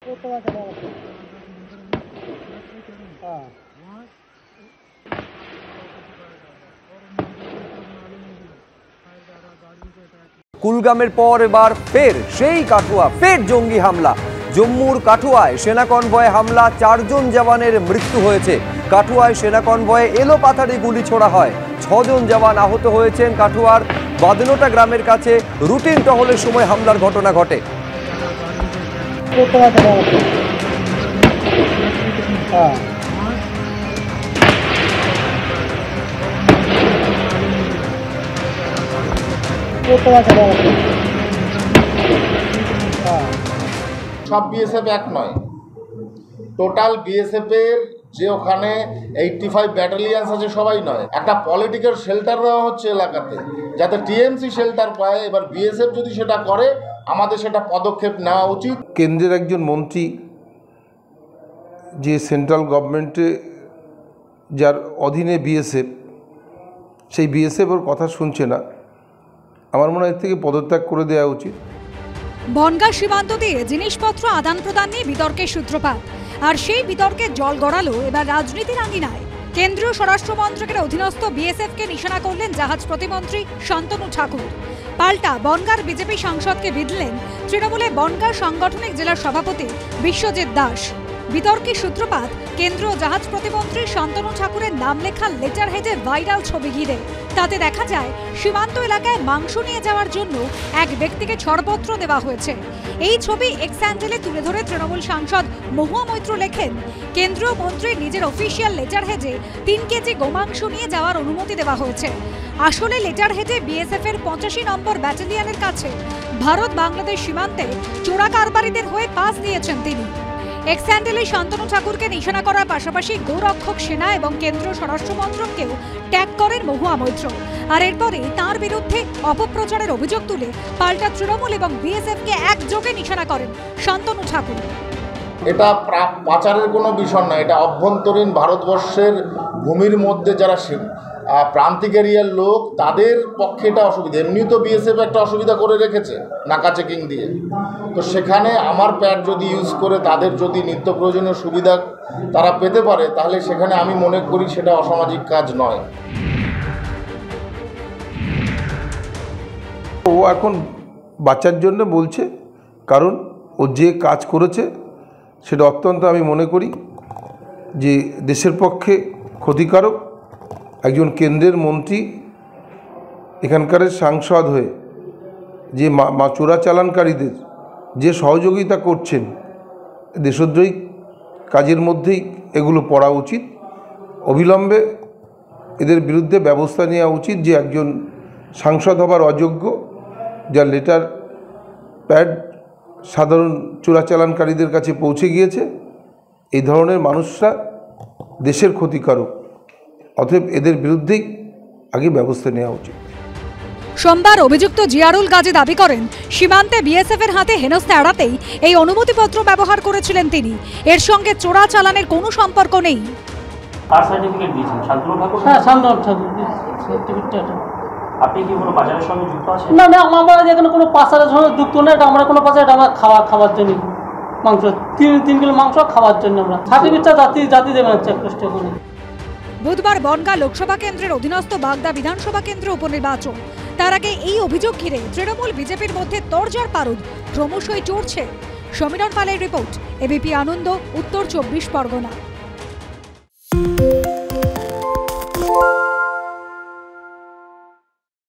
কুলগামের পর এবার ফের সেই কাঠুয়া, ফের জঙ্গি হামলা। জম্মুর কাঠুয়ায় সেনা কনভয়ে হামলা, 4 জন জওয়ানের মৃত্যু হয়েছে। কাঠুয়ায় সেনা কনভয়ে এলোপাথারি গুলি ছোড়া হয়, 6 জন জওয়ান আহত হয়েছেন। কাঠুয়ার বাদনোটা গ্রামের কাছে রুটিন টহলের সময় হামলার ঘটনা ঘটে। সব বিএসএফ এক নয়, টোটাল বিএসএফ এর যে ওখানে 85 ব্যাটালিয়ান্স আছে সবাই নয়। একটা পলিটিক্যাল শেল্টার দেওয়া হচ্ছে এলাকাতে, যাতে টিএমসি শেল্টার পায়। এবার বিএসএফ যদি সেটা করে, আমাদের সেটা পদক্ষেপ নেওয়া উচিত। কেন্দ্রের একজন মন্ত্রী যে সেন্ট্রাল গভর্নমেন্টে যার অধীনে বিএসএফ, সেই বিএসএফ ওর কথা শুনছে না। আমার মনে হয় এর থেকে পদত্যাগ করে দেওয়া উচিত। বনগাঁ সীমান্ত দিয়ে জিনিসপত্র আদান প্রদান নিয়ে বিতর্কের সূত্রপাত, আর সেই বিতর্কে জল গড়ালো এবার রাজনীতির আঙিনায়। কেন্দ্রীয় স্বরাষ্ট্র মন্ত্রকের অধীনস্থ বিএসএফকে নিশানা করলেন জাহাজ প্রতিমন্ত্রী শান্তনু ঠাকুর। পাল্টা বনগাঁর বিজেপি সাংসদকে বিঁধলেন তৃণমূলের বনগাঁ সাংগঠনিক জেলার সভাপতি বিশ্বজিৎ দাস। বিতর্কের সূত্রপাত কেন্দ্রীয় জাহাজ প্রতিমন্ত্রী শান্তনু ঠাকুরের নাম লেখা লেটার হেডে ভাইরাল ছবি ঘিরে। তাতে দেখা যায় সীমান্ত এলাকায় মাংস নিয়ে যাওয়ার জন্য এক ব্যক্তিকে ছাড়পত্র দেওয়া হয়েছে। এই ছবি এক্স হ্যান্ডেলে তুলে ধরে তৃণমূল সাংসদ মহুয়া মৈত্র লেখেন, কেন্দ্রীয় মন্ত্রীর নিজের অফিসিয়াল লেটার হেডে 3 কেজি গোমাংস নিয়ে যাওয়ার অনুমতি দেওয়া হয়েছে। আসলে লেটার হেডে বিএসএফ এর 85 নম্বর ব্যাটালিয়নের কাছে ভারত বাংলাদেশ সীমান্তে চোরা কারবারিদের হয়ে পাস দিয়েছেন তিনি। এক্স হ্যান্ডেলে শান্তনু ঠাকুরকে নিশানা করার পাশাপাশি গোরক্ষক সেনা এবং কেন্দ্রীয় স্বরাষ্ট্র মন্ত্রককেও ট্যাগ করেন মহুয়া মৈত্র। আর এরপরে তাঁর বিরুদ্ধে অপপ্রচারের অভিযোগ তুলে পাল্টা তৃণমূল এবং বিএসএফকে একযোগে নিশানা করেন শান্তনু ঠাকুর। এটা পাচারের কোনো বিষয় নয়, এটা অভ্যন্তরীণ ভারতবর্ষের ভূমির মধ্যে যারা প্রান্তিক এরিয়ার লোক, তাদের পক্ষে এটা অসুবিধা। এমনি তো বিএসএফ একটা অসুবিধা করে রেখেছে নাকা চেকিং দিয়ে, তো সেখানে আমার প্যাড যদি ইউজ করে তাদের যদি নিত্য প্রয়োজনীয় সুবিধা তারা পেতে পারে, তাহলে সেখানে আমি মনে করি সেটা অসামাজিক কাজ নয়। ও এখন বাচ্চার জন্য বলছে, কারণ ও যে কাজ করেছে সেটা অত্যন্ত, আমি মনে করি যে দেশের পক্ষে ক্ষতিকারক। একজন কেন্দ্রের মন্ত্রী এখানকার সাংসদ হয়ে যে চোরাচালানকারীদের যে সহযোগিতা করছেন, দেশদ্রোহী কাজের মধ্যেই এগুলো পড়া উচিত। অবিলম্বে এদের বিরুদ্ধে ব্যবস্থা নেওয়া উচিত। যে একজন সাংসদ হবার অযোগ্য, যার লেটার প্যাড সাধারণ চোরাচালানকারীদের কাছে পৌঁছে গিয়েছে, এই ধরনের মানুষরা দেশের ক্ষতিকারক। অতএব এদের বিরুদ্ধেই আগে ব্যবস্থা নেওয়া উচিত। সোমবার অভিযুক্ত জিয়ারুল গাজী দাবি করেন, সীমান্তে বিএসএফ এর হাতে হেনস্থা এড়াতেই এই অনুমতিপত্র ব্যবহার করেছিলেন তিনি। এর সঙ্গে চোরা চালানের কোনো সম্পর্ক নেই। কার সার্টিফিকেট দিয়েছেন? শান্তনু ঠাকুর? হ্যাঁ, শান্তনু ঠাকুর সার্টিফিকেট। আপনি কি কোনো পাচারের সঙ্গে যুক্ত আছেন? না না, আমরা এখানে কোনো পাচারের সঙ্গে যুক্ত নেই। এটা আমরা কোনো পাচার, এটা আমরা খাওয়ার জন্য মাংস, 3 কিলো মাংস খাওয়ার জন্য আমরা সার্টিফিকেটটা জাতি দেবেন চেকপোস্টে করে। বুধবার বনগাঁ লোকসভা কেন্দ্রের অধীনস্থ বাগদা বিধানসভা কেন্দ্র উপনির্বাচন। তার আগে এই অভিযোগ ঘিরে তৃণমূল বিজেপির মধ্যে তোড়জোড় পারদ ক্রমশই চড়ছে। সমীরণ পালের রিপোর্ট, এবিপি আনন্দ, উত্তর 24 পরগনা।